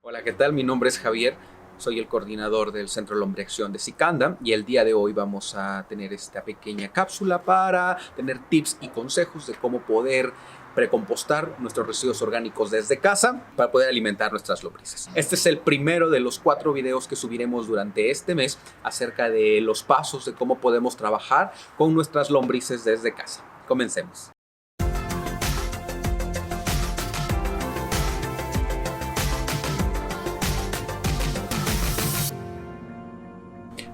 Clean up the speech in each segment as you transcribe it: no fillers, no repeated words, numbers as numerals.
Hola, ¿qué tal? Mi nombre es Javier, soy el coordinador del Centro Lombriacción de Sicanda y el día de hoy vamos a tener esta pequeña cápsula para tener tips y consejos de cómo poder precompostar nuestros residuos orgánicos desde casa para poder alimentar nuestras lombrices. Este es el primero de los 4 videos que subiremos durante este mes acerca de los pasos de cómo podemos trabajar con nuestras lombrices desde casa. Comencemos.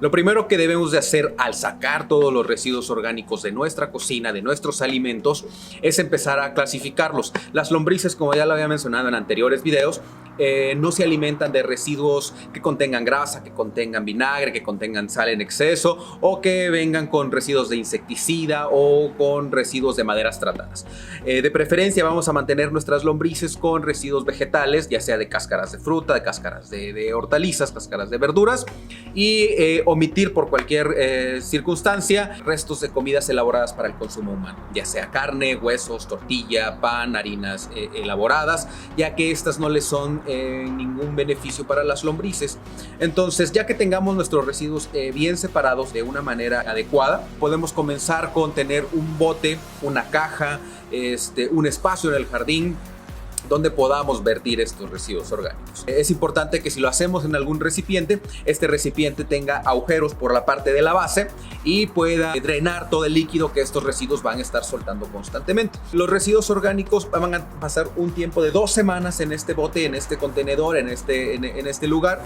Lo primero que debemos de hacer al sacar todos los residuos orgánicos de nuestra cocina, de nuestros alimentos, es empezar a clasificarlos. Las lombrices, como ya lo había mencionado en anteriores videos, no se alimentan de residuos que contengan grasa, que contengan vinagre, que contengan sal en exceso o que vengan con residuos de insecticida o con residuos de maderas tratadas. De preferencia vamos a mantener nuestras lombrices con residuos vegetales, ya sea de cáscaras de fruta, de cáscaras de hortalizas, cáscaras de verduras y omitir por cualquier circunstancia restos de comidas elaboradas para el consumo humano, ya sea carne, huesos, tortilla, pan, harinas elaboradas, ya que estas no les son ningún beneficio para las lombrices. Entonces, ya que tengamos nuestros residuos bien separados de una manera adecuada, podemos comenzar con tener un bote, una caja, un espacio en el jardín donde podamos vertir estos residuos orgánicos. Es importante que si lo hacemos en algún recipiente, este recipiente tenga agujeros por la parte de la base y pueda drenar todo el líquido que estos residuos van a estar soltando constantemente. Los residuos orgánicos van a pasar un tiempo de 2 semanas en este bote, en este contenedor, en este lugar,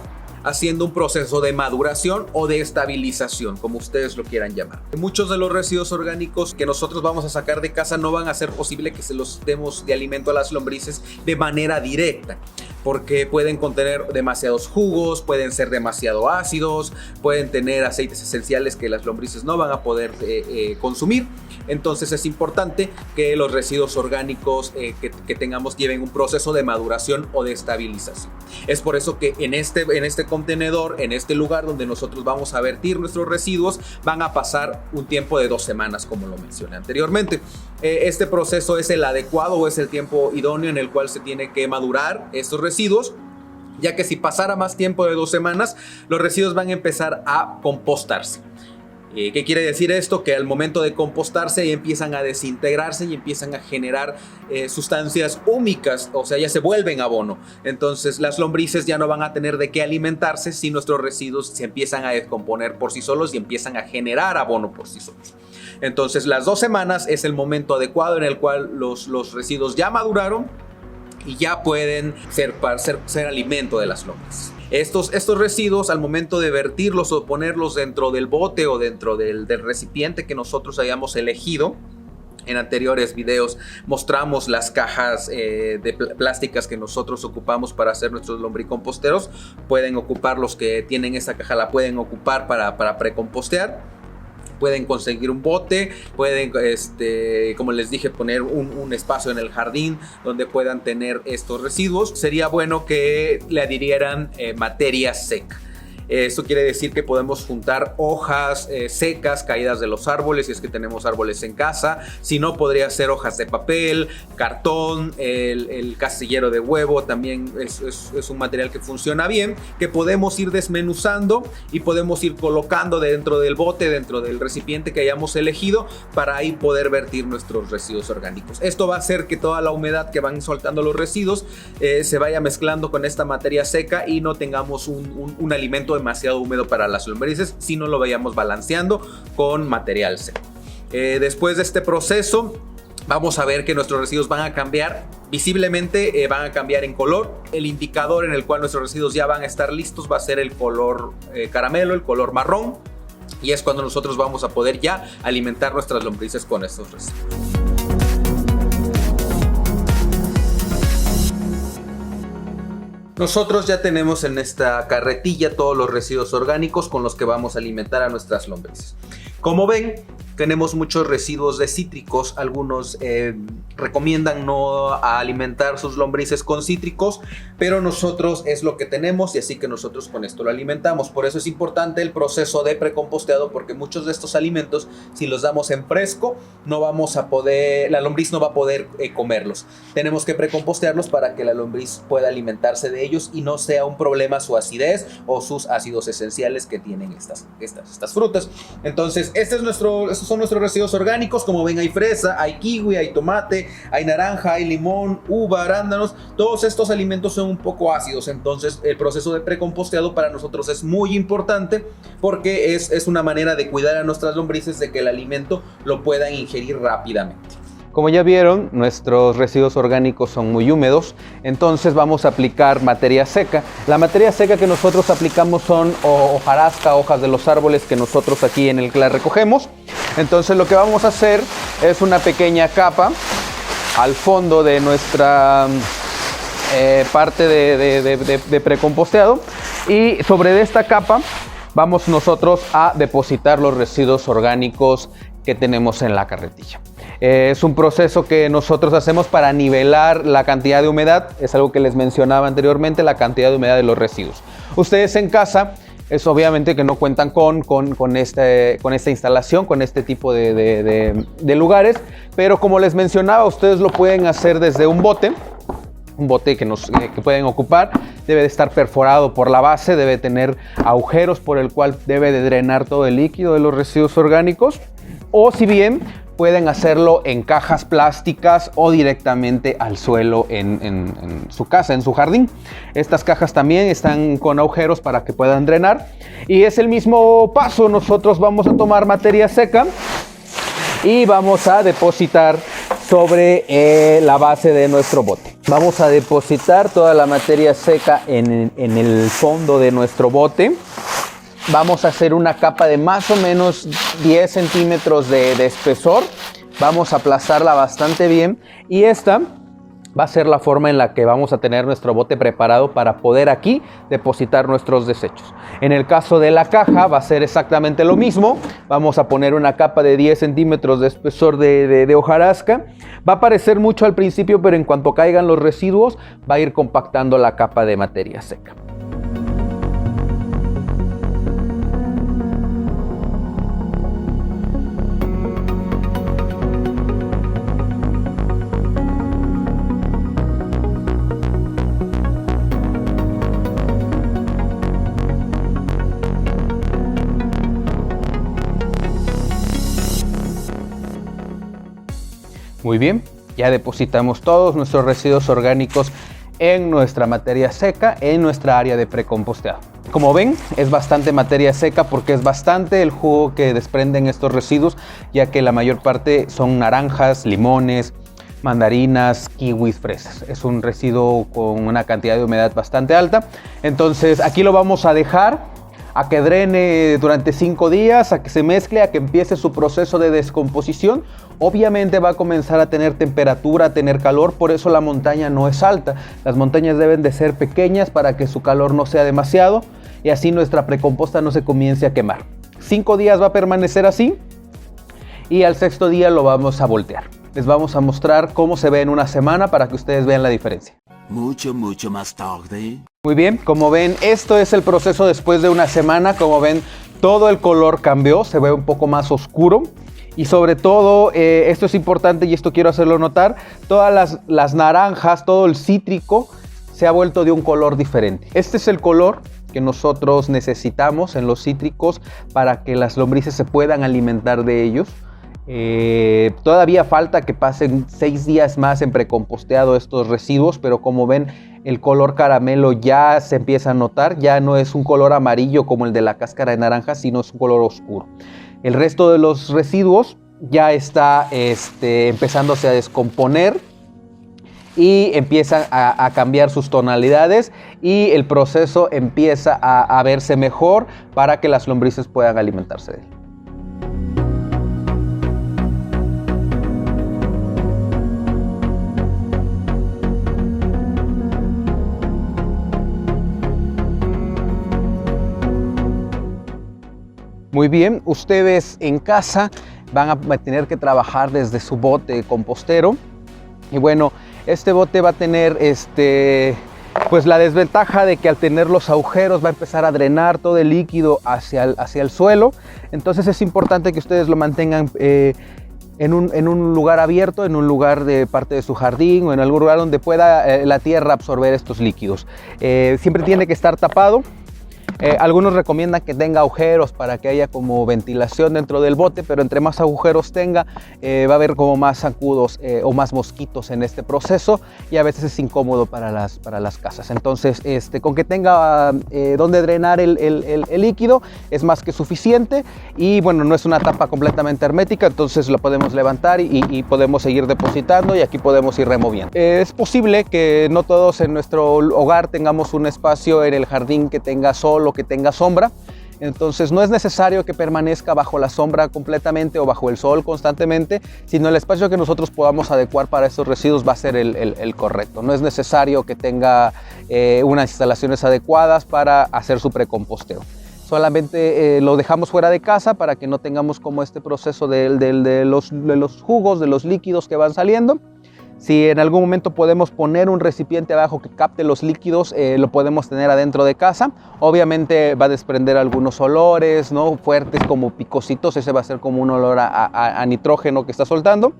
haciendo un proceso de maduración o de estabilización, como ustedes lo quieran llamar. Muchos de los residuos orgánicos que nosotros vamos a sacar de casa no van a ser posible que se los demos de alimento a las lombrices de manera directa, porque pueden contener demasiados jugos, pueden ser demasiado ácidos, pueden tener aceites esenciales que las lombrices no van a poder consumir. Entonces es importante que los residuos orgánicos que tengamos lleven un proceso de maduración o de estabilización. Es por eso que en este contenedor, en este lugar donde nosotros vamos a vertir nuestros residuos, van a pasar un tiempo de 2 semanas, como lo mencioné anteriormente. Este proceso es el adecuado o es el tiempo idóneo en el cual se tiene que madurar estos residuos, ya que si pasara más tiempo de 2 semanas, los residuos van a empezar a compostarse. ¿Qué quiere decir esto? Que al momento de compostarse empiezan a desintegrarse y empiezan a generar sustancias húmicas, o sea, ya se vuelven abono. Entonces las lombrices ya no van a tener de qué alimentarse si nuestros residuos se empiezan a descomponer por sí solos y empiezan a generar abono por sí solos. Entonces las 2 semanas es el momento adecuado en el cual los residuos ya maduraron y ya pueden ser alimento de las lombrices. Estos residuos, al momento de vertirlos o ponerlos dentro del bote o dentro del recipiente que nosotros hayamos elegido, en anteriores videos mostramos las cajas plásticas que nosotros ocupamos para hacer nuestros lombricomposteros. Pueden ocupar los que tienen esta caja, la pueden ocupar para precompostear. Pueden conseguir un bote, pueden, como les dije, poner un espacio en el jardín donde puedan tener estos residuos. Sería bueno que le adhirieran materia seca. Esto quiere decir que podemos juntar hojas secas caídas de los árboles si es que tenemos árboles en casa. Si no, podría ser hojas de papel, cartón, el castillero de huevo también es un material que funciona bien, que podemos ir desmenuzando y podemos ir colocando dentro del bote, dentro del recipiente que hayamos elegido, para ahí poder vertir nuestros residuos orgánicos. Esto va a hacer que toda la humedad que van soltando los residuos se vaya mezclando con esta materia seca y no tengamos un alimento demasiado húmedo para las lombrices, si no lo vayamos balanceando con material seco. Después de este proceso vamos a ver que nuestros residuos van a cambiar visiblemente, van a cambiar en color. El indicador en el cual nuestros residuos ya van a estar listos va a ser el color caramelo, el color marrón, y es cuando nosotros vamos a poder ya alimentar nuestras lombrices con estos residuos. Nosotros ya tenemos en esta carretilla todos los residuos orgánicos con los que vamos a alimentar a nuestras lombrices. Como ven, tenemos muchos residuos de cítricos. Algunos recomiendan no alimentar sus lombrices con cítricos, pero nosotros es lo que tenemos y así que nosotros con esto lo alimentamos. Por eso es importante el proceso de precomposteado, porque muchos de estos alimentos, si los damos en fresco, la lombriz no va a poder comerlos. Tenemos que precompostearlos para que la lombriz pueda alimentarse de ellos y no sea un problema su acidez o sus ácidos esenciales que tienen estas frutas. Entonces, estos son nuestros residuos orgánicos. Como ven, hay fresa, hay kiwi, hay tomate, hay naranja, hay limón, uva, arándanos. Todos estos alimentos son un poco ácidos. Entonces, el proceso de precomposteado para nosotros es muy importante porque es una manera de cuidar a nuestras lombrices de que el alimento lo puedan ingerir rápidamente. Como ya vieron, nuestros residuos orgánicos son muy húmedos, entonces vamos a aplicar materia seca. La materia seca que nosotros aplicamos son hojarasca, hojas de los árboles que nosotros aquí en el CLAR recogemos. Entonces lo que vamos a hacer es una pequeña capa al fondo de nuestra parte de precomposteado, y sobre esta capa vamos nosotros a depositar los residuos orgánicos que tenemos en la carretilla. Es un proceso que nosotros hacemos para nivelar la cantidad de humedad. Es algo que les mencionaba anteriormente, la cantidad de humedad de los residuos. Ustedes en casa, es obviamente que no cuentan con esta instalación, con este tipo de lugares, pero como les mencionaba, ustedes lo pueden hacer desde un bote que pueden ocupar. Debe de estar perforado por la base, debe tener agujeros por el cual debe de drenar todo el líquido de los residuos orgánicos, o si bien pueden hacerlo en cajas plásticas o directamente al suelo en su casa, en su jardín. Estas cajas también están con agujeros para que puedan drenar. Y es el mismo paso. Nosotros vamos a tomar materia seca y vamos a depositar sobre la base de nuestro bote. Vamos a depositar toda la materia seca en el fondo de nuestro bote. Vamos a hacer una capa de más o menos 10 centímetros de espesor. Vamos a aplastarla bastante bien y esta va a ser la forma en la que vamos a tener nuestro bote preparado para poder aquí depositar nuestros desechos. En el caso de la caja va a ser exactamente lo mismo. Vamos a poner una capa de 10 centímetros de espesor de hojarasca. Va a parecer mucho al principio, pero en cuanto caigan los residuos va a ir compactando la capa de materia seca. Muy bien, ya depositamos todos nuestros residuos orgánicos en nuestra materia seca, en nuestra área de precomposteado. Como ven, es bastante materia seca porque es bastante el jugo que desprenden estos residuos, ya que la mayor parte son naranjas, limones, mandarinas, kiwis, fresas. Es un residuo con una cantidad de humedad bastante alta. Entonces aquí lo vamos a dejar a que drene durante 5 días, a que se mezcle, a que empiece su proceso de descomposición. Obviamente va a comenzar a tener temperatura, a tener calor, por eso la montaña no es alta. Las montañas deben de ser pequeñas para que su calor no sea demasiado y así nuestra precomposta no se comience a quemar. 5 días va a permanecer así y al 6º día lo vamos a voltear. Les vamos a mostrar cómo se ve en una semana para que ustedes vean la diferencia. Mucho más tarde. Muy bien, como ven, esto es el proceso después de una semana. Como ven, todo el color cambió, se ve un poco más oscuro. Y sobre todo, esto es importante y esto quiero hacerlo notar, todas las naranjas, todo el cítrico se ha vuelto de un color diferente. Este es el color que nosotros necesitamos en los cítricos para que las lombrices se puedan alimentar de ellos. Todavía falta que pasen 6 días más en precomposteado estos residuos, pero como ven, el color caramelo ya se empieza a notar, ya no es un color amarillo como el de la cáscara de naranja, sino es un color oscuro. El resto de los residuos ya está empezándose a descomponer y empiezan a cambiar sus tonalidades y el proceso empieza a verse mejor para que las lombrices puedan alimentarse de él. Muy bien, ustedes en casa van a tener que trabajar desde su bote compostero. Y bueno, este bote va a tener pues la desventaja de que al tener los agujeros va a empezar a drenar todo el líquido hacia el suelo. Entonces es importante que ustedes lo mantengan en un lugar abierto, en un lugar de parte de su jardín o en algún lugar donde pueda la tierra absorber estos líquidos. Siempre tiene que estar tapado. Algunos recomiendan que tenga agujeros para que haya como ventilación dentro del bote, pero entre más agujeros tenga, va a haber como más zancudos o más mosquitos en este proceso, y a veces es incómodo para las casas. Entonces, con que tenga donde drenar el líquido es más que suficiente. Y bueno, no es una tapa completamente hermética, entonces lo podemos levantar y podemos seguir depositando, y aquí podemos ir removiendo. Es posible que no todos en nuestro hogar tengamos un espacio en el jardín que tenga sol o que tenga sombra. Entonces no es necesario que permanezca bajo la sombra completamente o bajo el sol constantemente, sino el espacio que nosotros podamos adecuar para estos residuos va a ser el correcto. No es necesario que tenga unas instalaciones adecuadas para hacer su precomposteo. Solamente lo dejamos fuera de casa para que no tengamos como este proceso de los jugos, de los líquidos que van saliendo. Si en algún momento podemos poner un recipiente abajo que capte los líquidos, lo podemos tener adentro de casa. Obviamente va a desprender algunos olores, ¿no?, fuertes, como picositos. Ese va a ser como un olor a nitrógeno que está soltando.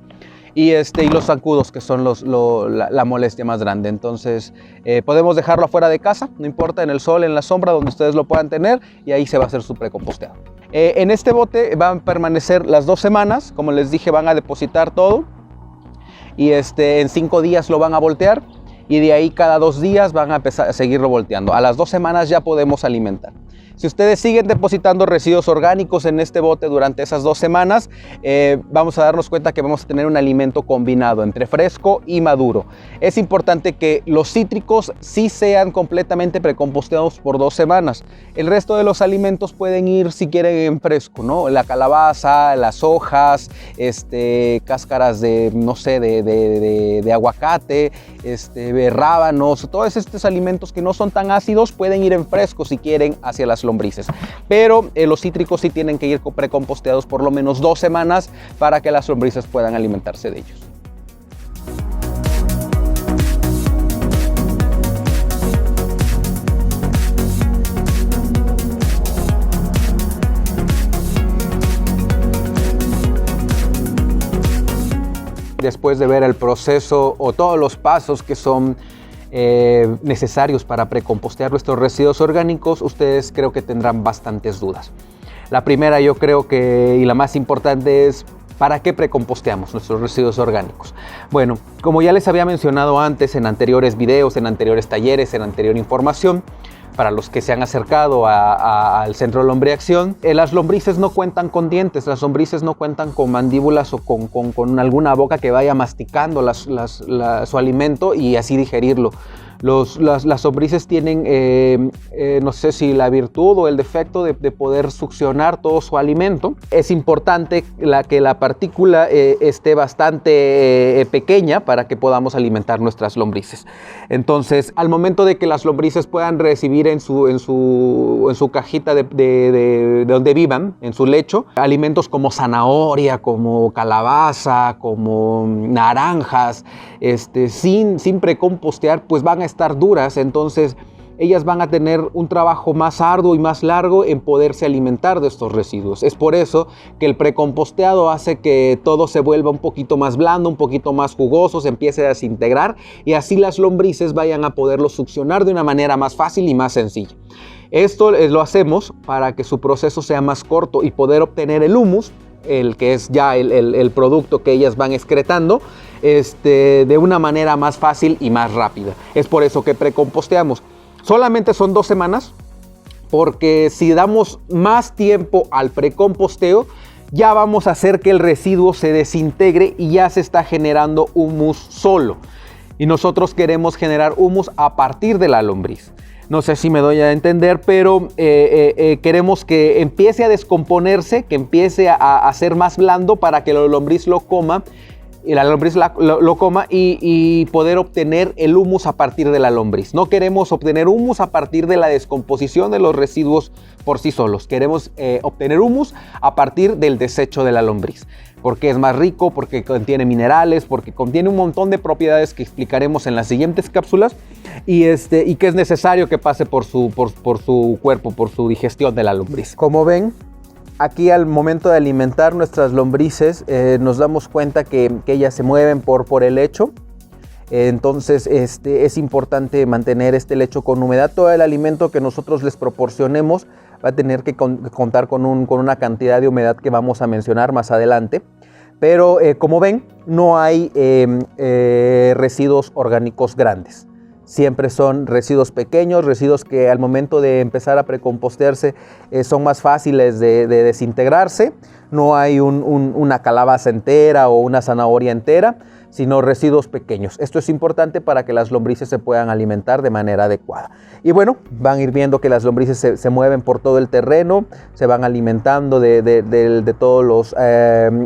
Y los zancudos, que son la molestia más grande. Entonces podemos dejarlo afuera de casa, no importa, en el sol, en la sombra, donde ustedes lo puedan tener, y ahí se va a hacer su precomposteado. En este bote van a permanecer las 2 semanas. Como les dije, van a depositar todo. Y en 5 días lo van a voltear, y de ahí cada 2 días van a empezar a seguirlo volteando. A las 2 semanas ya podemos alimentar. Si ustedes siguen depositando residuos orgánicos en este bote durante esas 2 semanas, vamos a darnos cuenta que vamos a tener un alimento combinado entre fresco y maduro. Es importante que los cítricos sí sean completamente precomposteados por 2 semanas. El resto de los alimentos pueden ir, si quieren, en fresco, ¿no? La calabaza, las hojas, cáscaras de, no sé, de aguacate, rábanos, todos estos alimentos que no son tan ácidos pueden ir en fresco si quieren hacia las lombrices. Pero los cítricos sí tienen que ir precomposteados por lo menos 2 semanas para que las lombrices puedan alimentarse de ellos. Después de ver el proceso o todos los pasos que son necesarios para precompostear nuestros residuos orgánicos, ustedes creo que tendrán bastantes dudas. La primera, yo creo que, y la más importante, es ¿para qué precomposteamos nuestros residuos orgánicos? Bueno, como ya les había mencionado antes en anteriores videos, en anteriores talleres, en anterior información, para los que se han acercado al Centro de Lombriacción, las lombrices no cuentan con dientes, las lombrices no cuentan con mandíbulas o con alguna boca que vaya masticando su alimento y así digerirlo. Las lombrices tienen, no sé si la virtud o el defecto de poder succionar todo su alimento. Es importante que la partícula esté bastante pequeña para que podamos alimentar nuestras lombrices. Entonces, al momento de que las lombrices puedan recibir en su cajita de donde vivan, en su lecho, alimentos como zanahoria, como calabaza, como naranjas, sin precompostear, pues van a estar duras. Entonces ellas van a tener un trabajo más arduo y más largo en poderse alimentar de estos residuos. Es por eso que el precomposteado hace que todo se vuelva un poquito más blando, un poquito más jugoso, se empiece a desintegrar, y así las lombrices vayan a poderlo succionar de una manera más fácil y más sencilla. Esto lo hacemos para que su proceso sea más corto y poder obtener el humus, el que es ya el producto que ellas van excretando, de una manera más fácil y más rápida. Es por eso que precomposteamos. Solamente son 2 semanas, porque si damos más tiempo al precomposteo, ya vamos a hacer que el residuo se desintegre y ya se está generando humus solo. Y nosotros queremos generar humus a partir de la lombriz. No sé si me doy a entender, pero queremos que empiece a descomponerse, que empiece a ser más blando para que la lombriz lo coma y la lombriz lo coma y poder obtener el humus a partir de la lombriz. No queremos obtener humus a partir de la descomposición de los residuos por sí solos. Queremos obtener humus a partir del desecho de la lombriz. Porque es más rico, porque contiene minerales, porque contiene un montón de propiedades que explicaremos en las siguientes cápsulas y que es necesario que pase por su cuerpo, por su digestión de la lombriz. Como ven, aquí al momento de alimentar nuestras lombrices nos damos cuenta que ellas se mueven por el lecho. Entonces es importante mantener este lecho con humedad. Todo el alimento que nosotros les proporcionemos va a tener que contar con una cantidad de humedad que vamos a mencionar más adelante. Pero como ven, no hay residuos orgánicos grandes. Siempre son residuos pequeños, residuos que al momento de empezar a precompostearse son más fáciles de desintegrarse. No hay una calabaza entera o una zanahoria entera, sino residuos pequeños. Esto es importante para que las lombrices se puedan alimentar de manera adecuada. Y bueno, van a ir viendo que las lombrices se mueven por todo el terreno, se van alimentando de todos los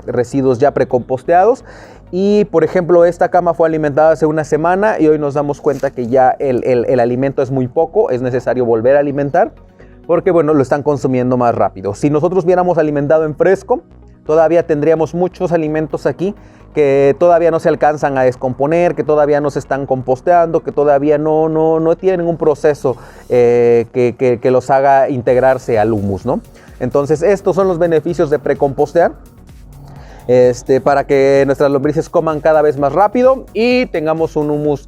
residuos ya precomposteados. Y por ejemplo, esta cama fue alimentada hace una semana y hoy nos damos cuenta que ya el alimento es muy poco, es necesario volver a alimentar porque bueno, lo están consumiendo más rápido. Si nosotros hubiéramos alimentado en fresco, todavía tendríamos muchos alimentos aquí que todavía no se alcanzan a descomponer, que todavía no se están composteando, que todavía no tienen un proceso que los haga integrarse al humus, ¿no? Entonces estos son los beneficios de precompostear. Para que nuestras lombrices coman cada vez más rápido y tengamos un humus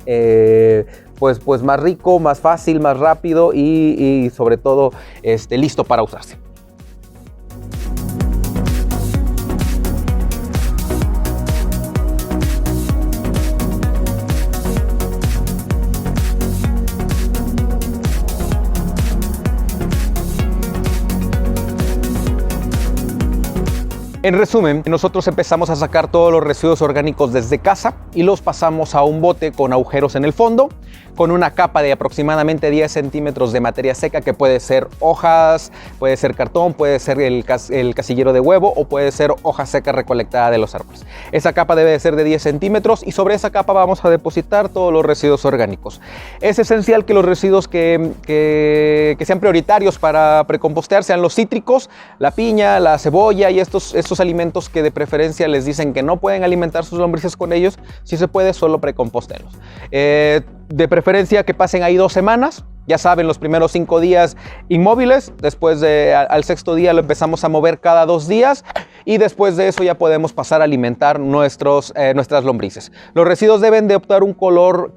pues más rico, más fácil, más rápido y sobre todo listo para usarse. En resumen, nosotros empezamos a sacar todos los residuos orgánicos desde casa y los pasamos a un bote con agujeros en el fondo, con una capa de aproximadamente 10 centímetros de materia seca que puede ser hojas, puede ser cartón, puede ser el casillero de huevo o puede ser hoja seca recolectada de los árboles. Esa capa debe de ser de 10 centímetros y sobre esa capa vamos a depositar todos los residuos orgánicos. Es esencial que los residuos que sean prioritarios para precompostear sean los cítricos, la piña, la cebolla y estos alimentos que de preferencia les dicen que no pueden alimentar sus lombrices con ellos. Si se puede, solo precompostenlos. De preferencia que pasen ahí 2 semanas. Ya saben, los primeros 5 días inmóviles, después al 6º día lo empezamos a mover cada 2 días y después de eso ya podemos pasar a alimentar nuestras lombrices. Los residuos deben de optar un color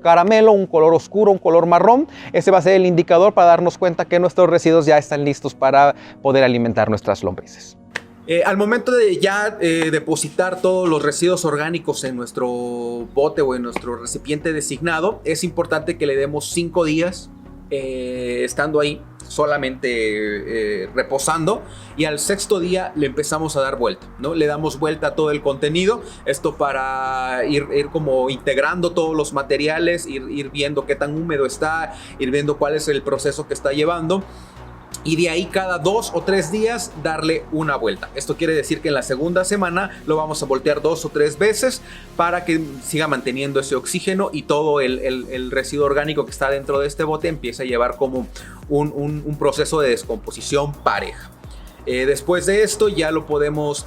caramelo, un color oscuro, un color marrón. Ese va a ser el indicador para darnos cuenta que nuestros residuos ya están listos para poder alimentar nuestras lombrices. Al momento de ya depositar todos los residuos orgánicos en nuestro bote o en nuestro recipiente designado, es importante que le demos 5 días estando ahí solamente reposando y al 6º día le empezamos a dar vuelta, ¿no? Le damos vuelta a todo el contenido, esto para ir como integrando todos los materiales, ir viendo qué tan húmedo está, ir viendo cuál es el proceso que está llevando. Y de ahí cada 2 o 3 días darle una vuelta. Esto quiere decir que en la segunda semana lo vamos a voltear 2 o 3 veces para que siga manteniendo ese oxígeno y todo el residuo orgánico que está dentro de este bote empiece a llevar como un proceso de descomposición pareja. Después de esto ya lo podemos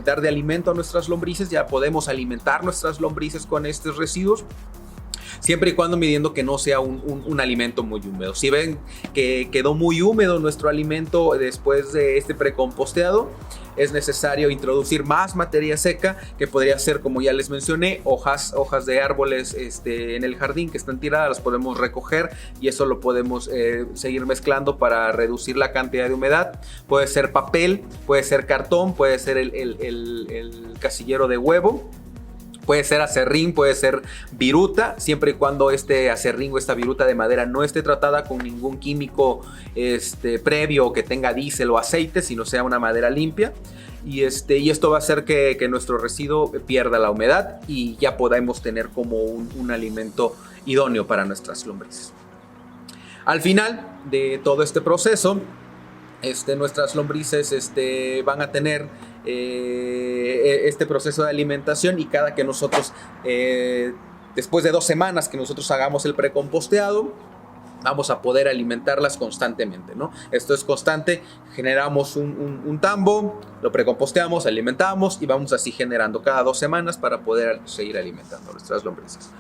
dar de alimento a nuestras lombrices, ya podemos alimentar nuestras lombrices con estos residuos. Siempre y cuando midiendo que no sea un alimento muy húmedo. Si ven que quedó muy húmedo nuestro alimento después de este precomposteado, es necesario introducir más materia seca, que podría ser, como ya les mencioné, hojas de árboles en el jardín que están tiradas, las podemos recoger y eso lo podemos seguir mezclando para reducir la cantidad de humedad. Puede ser papel, puede ser cartón, puede ser el casillero de huevo. Puede ser acerrín, puede ser viruta, siempre y cuando este acerrín o esta viruta de madera no esté tratada con ningún químico previo que tenga diésel o aceite, sino sea una madera limpia. Y esto va a hacer que nuestro residuo pierda la humedad y ya podamos tener como un alimento idóneo para nuestras lombrices. Al final de todo este proceso, nuestras lombrices van a tener este proceso de alimentación, y cada que nosotros, después de 2 semanas que nosotros hagamos el precomposteado, vamos a poder alimentarlas constantemente, ¿no? Esto es constante, generamos un tambo, lo precomposteamos, alimentamos y vamos así generando cada 2 semanas para poder seguir alimentando nuestras lombrices.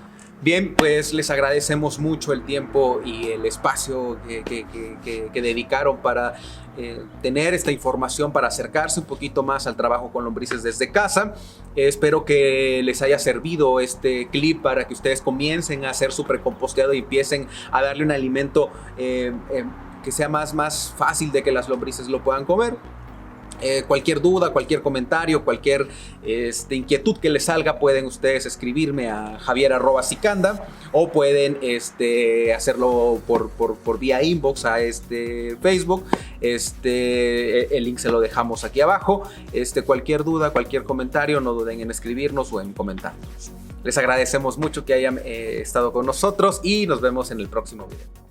Bien, pues les agradecemos mucho el tiempo y el espacio que dedicaron para tener esta información, para acercarse un poquito más al trabajo con lombrices desde casa. Espero que les haya servido este clip para que ustedes comiencen a hacer su precomposteado y empiecen a darle un alimento que sea más fácil de que las lombrices lo puedan comer. Cualquier duda, cualquier comentario, cualquier inquietud que les salga, pueden ustedes escribirme a javier@sicanda, o pueden hacerlo por vía inbox a Facebook. El link se lo dejamos aquí abajo. Cualquier duda, cualquier comentario, no duden en escribirnos o en comentarnos. Les agradecemos mucho que hayan estado con nosotros y nos vemos en el próximo video.